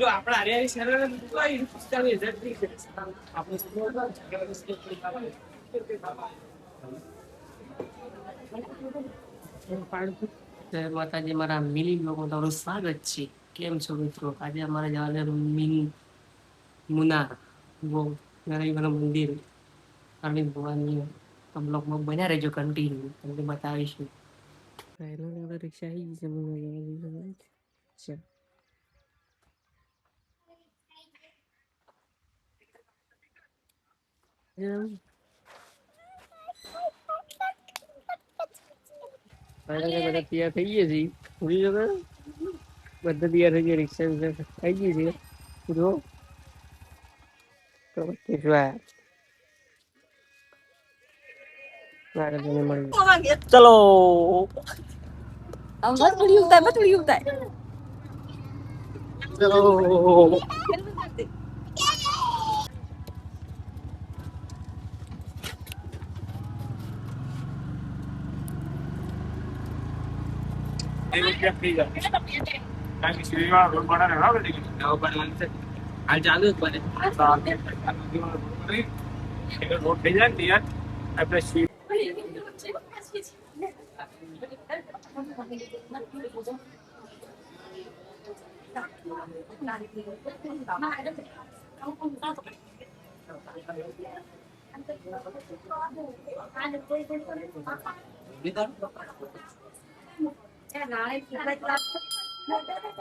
આપણા હરિયાળી શહેર માતાજી મારા મિની બ્લોગમાં તમારું સ્વાગત છે. કેમ છો મિત્રો? આજે અમારે જવાનું મિની મુના મંદિર અરવિંદ ભગવાનની બ્લોગમાં બન્યા રહેજો કન્ટિન્યુ તમને બતાવીશું. રિક્ષા આવી છે. બધા તૈયાર થઈ ગયા છે. બધા તૈયાર થઈ ગયા. રિક્ષા આવી ગઈ છે. જો ચલો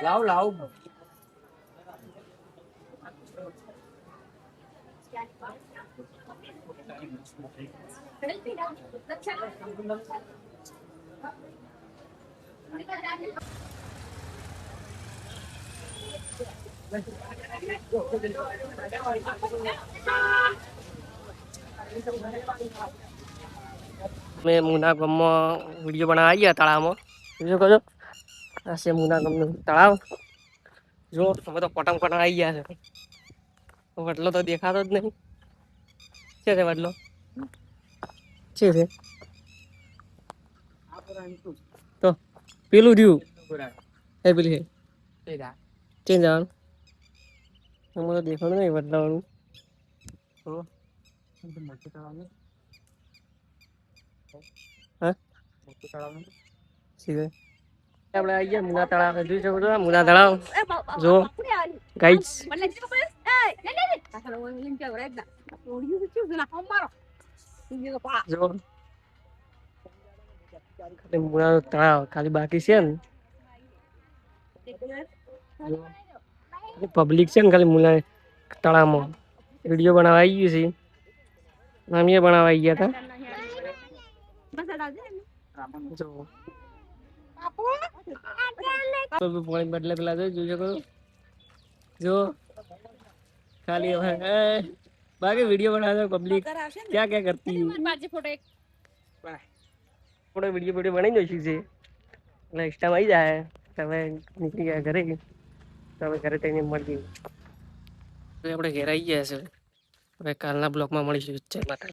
લાવ લાવ મેં મુના ગામમાં વિડીયો બનાવવા આવી ગયા તળાવમાં. બીજું કહો આ છે મુના ગામનું તળાવ. જો અમે તો પતંગ પતંગ આવી ગયા છે. વડલો તો દેખાતો જ નહીં. છે વડલો છે તો પેલું રહ્યું એ પેલી છે ચેન્જ જવાનું અમે તો દેખાડું નહીં વડલાવાળું. આપણે આવી ગયા મુના તળાવ. જોઈ શકો છો મુના તળાવ. જો ગાઈસ જો મુના તળાવ ખાલી બાકી છે ને. પબ્લિક છે ને ખાલી મુના તળાવમાં વિડીયો બનાવવા આવી ગયું છે. અમે બનાવવા આવી ગયા હતા. પાણી બદલે પેલા જોઈ શકો જો ખાલી બાકી વિડીયો બનાવે પબ્લિક ક્યાં ક્યાં કરતી ફોટો વિડીયો બનાવી દઈશું છે એટલે એક્સ્ટ્રા આવી જાય. તમે નીકળી ગયા ઘરે તમે ઘરે થઈને મળીએ. આપણે ઘેર આવી ગયા છે. હવે કાલના બ્લોગમાં મળીશું. જય માતા.